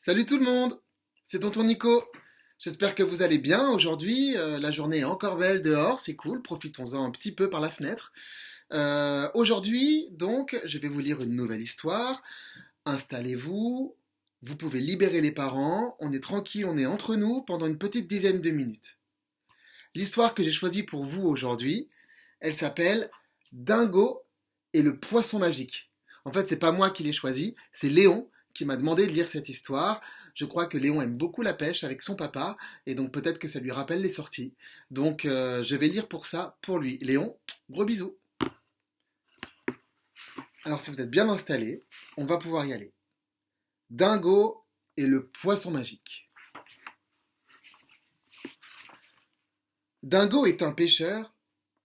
Salut tout le monde, c'est tonton Nico. J'espère que vous allez bien aujourd'hui. La journée est encore belle dehors, c'est cool, profitons-en un petit peu par la fenêtre. Aujourd'hui, donc, je vais vous lire une nouvelle histoire. Installez-vous, vous pouvez libérer les parents, on est tranquille, on est entre nous pendant une petite dizaine de minutes. L'histoire que j'ai choisie pour vous aujourd'hui, elle s'appelle Dingo et le poisson magique. En fait, c'est pas moi qui l'ai choisie, c'est Léon qui m'a demandé de lire cette histoire. Je crois que Léon aime beaucoup la pêche avec son papa, et donc peut-être que ça lui rappelle les sorties. Donc je vais lire pour ça, pour lui. Léon, gros bisous. Alors si vous êtes bien installés, on va pouvoir y aller. Dingo et le poisson magique. Dingo est un pêcheur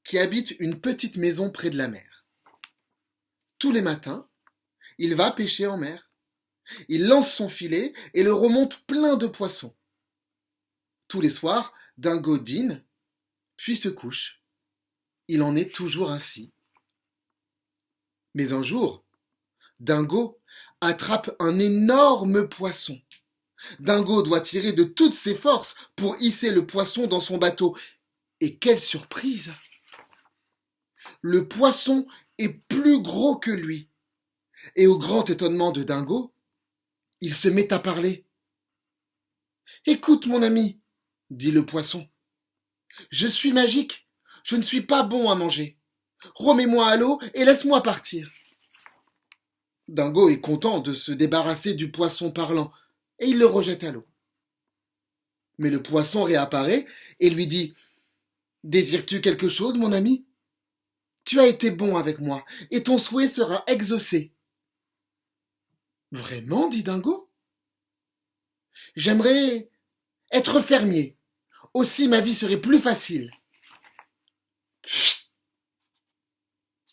qui habite une petite maison près de la mer. Tous les matins, il va pêcher en mer. Il lance son filet et le remonte plein de poissons. Tous les soirs, Dingo dîne, puis se couche. Il en est toujours ainsi. Mais un jour, Dingo attrape un énorme poisson. Dingo doit tirer de toutes ses forces pour hisser le poisson dans son bateau. Et quelle surprise! Le poisson est plus gros que lui. Et au grand étonnement de Dingo, il se met à parler. Écoute, mon ami, dit le poisson. Je suis magique. Je ne suis pas bon à manger. Remets-moi à l'eau et laisse-moi partir. Dingo est content de se débarrasser du poisson parlant et il le rejette à l'eau. Mais le poisson réapparaît et lui dit « Désires-tu quelque chose, mon ami ? Tu as été bon avec moi et ton souhait sera exaucé. » Vraiment, dit Dingo. J'aimerais être fermier. Aussi ma vie serait plus facile.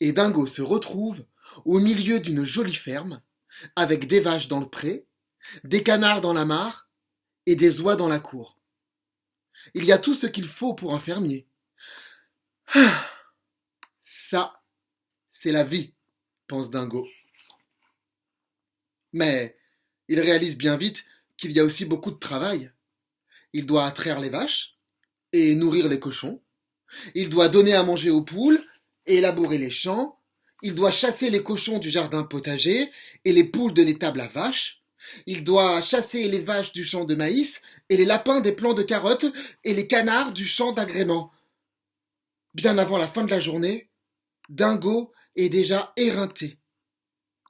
Et Dingo se retrouve au milieu d'une jolie ferme, avec des vaches dans le pré, des canards dans la mare et des oies dans la cour. Il y a tout ce qu'il faut pour un fermier. Ah, ça, c'est la vie, pense Dingo. Mais il réalise bien vite qu'il y a aussi beaucoup de travail. Il doit traire les vaches et nourrir les cochons. Il doit donner à manger aux poules et labourer les champs. Il doit chasser les cochons du jardin potager et les poules de l'étable à vaches. Il doit chasser les vaches du champ de maïs et les lapins des plants de carottes et les canards du champ d'agréments. Bien avant la fin de la journée, Dingo est déjà éreinté.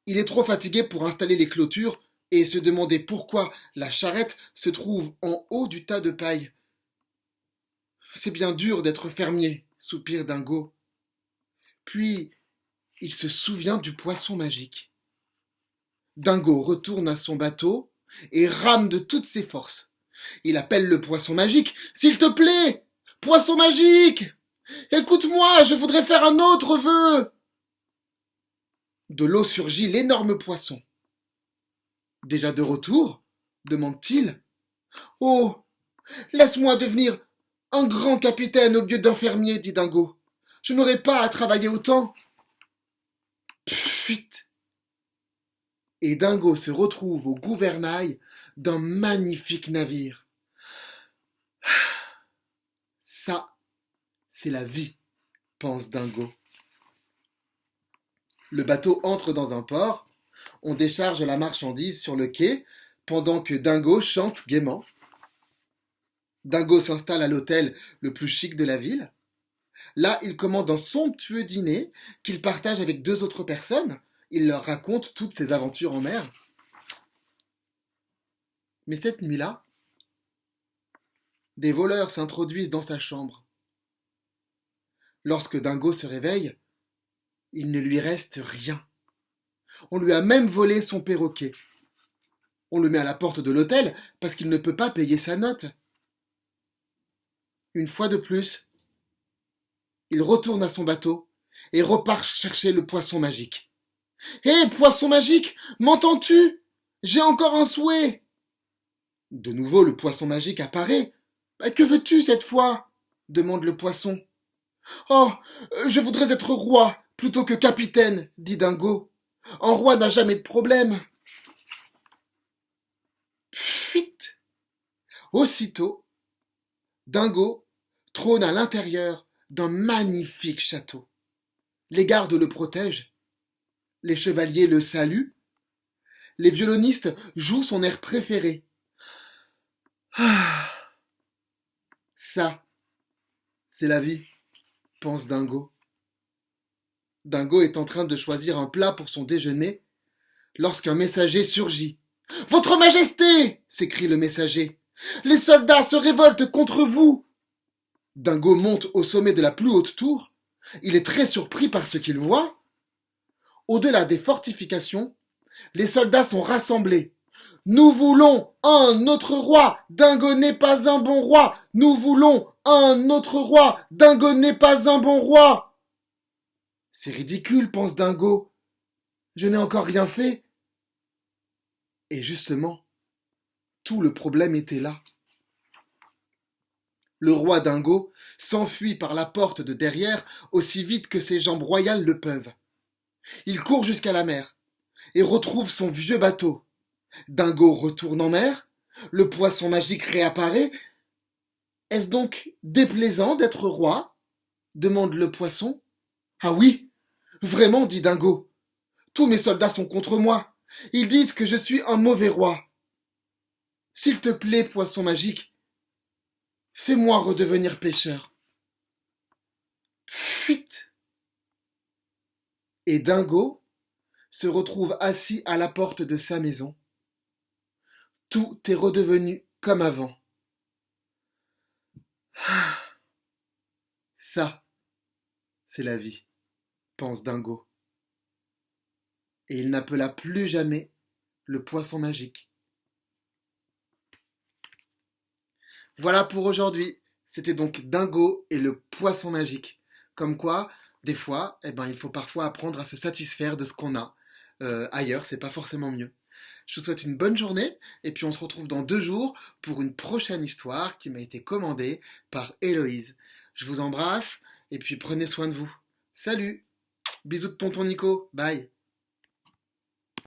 Il est trop fatigué pour installer les clôtures et se demander pourquoi la charrette se trouve en haut du tas de paille. C'est bien dur d'être fermier, soupire Dingo. Puis, il se souvient du poisson magique. Dingo retourne à son bateau et rame de toutes ses forces. Il appelle le poisson magique. S'il te plaît, poisson magique, écoute-moi, je voudrais faire un autre vœu. De l'eau surgit l'énorme poisson. Déjà de retour, demande-t-il. Oh, laisse-moi devenir un grand capitaine au lieu d'un fermier, dit Dingo. Je n'aurai pas à travailler autant. Pfuit. Et Dingo se retrouve au gouvernail d'un magnifique navire. Ça, c'est la vie, pense Dingo. Le bateau entre dans un port, on décharge la marchandise sur le quai pendant que Dingo chante gaiement. Dingo s'installe à l'hôtel le plus chic de la ville. Là, il commande un somptueux dîner qu'il partage avec deux autres personnes. Il leur raconte toutes ses aventures en mer. Mais cette nuit-là, des voleurs s'introduisent dans sa chambre. Lorsque Dingo se réveille, il ne lui reste rien. On lui a même volé son perroquet. On le met à la porte de l'hôtel parce qu'il ne peut pas payer sa note. Une fois de plus, il retourne à son bateau et repart chercher le poisson magique. Hé, poisson magique, m'entends-tu? J'ai encore un souhait. De nouveau, le poisson magique apparaît. Que veux-tu cette fois? Demande le poisson. Oh, je voudrais être roi plutôt que capitaine, dit Dingo. Un roi n'a jamais de problème. Fuite. Aussitôt, Dingo trône à l'intérieur d'un magnifique château. Les gardes le protègent, les chevaliers le saluent, les violonistes jouent son air préféré. Ah, ça, c'est la vie, pense Dingo. Dingo est en train de choisir un plat pour son déjeuner lorsqu'un messager surgit. Votre Majesté, s'écrie le messager, les soldats se révoltent contre vous. Dingo monte au sommet de la plus haute tour. Il est très surpris par ce qu'il voit. Au-delà des fortifications, les soldats sont rassemblés. Nous voulons un autre roi. Dingo n'est pas un bon roi. Nous voulons un autre roi. Dingo n'est pas un bon roi. C'est ridicule, pense Dingo. Je n'ai encore rien fait. Et justement, tout le problème était là. Le roi Dingo s'enfuit par la porte de derrière aussi vite que ses jambes royales le peuvent. Il court jusqu'à la mer et retrouve son vieux bateau. Dingo retourne en mer, le poisson magique réapparaît. Est-ce donc déplaisant d'être roi ? Demande le poisson. Ah oui, vraiment, dit Dingo. Tous mes soldats sont contre moi. Ils disent que je suis un mauvais roi. S'il te plaît, poisson magique, fais-moi redevenir pêcheur. Fuite. Et Dingo se retrouve assis à la porte de sa maison. Tout est redevenu comme avant. Ça, c'est la vie, pense Dingo. Et il n'appela plus jamais le poisson magique. Voilà pour aujourd'hui. C'était donc Dingo et le poisson magique. Comme quoi, des fois, il faut parfois apprendre à se satisfaire de ce qu'on a. Ailleurs, c'est pas forcément mieux. Je vous souhaite une bonne journée et puis on se retrouve dans 2 jours pour une prochaine histoire qui m'a été commandée par Héloïse. Je vous embrasse et puis prenez soin de vous. Salut! Bisous de tonton Nico. Bye!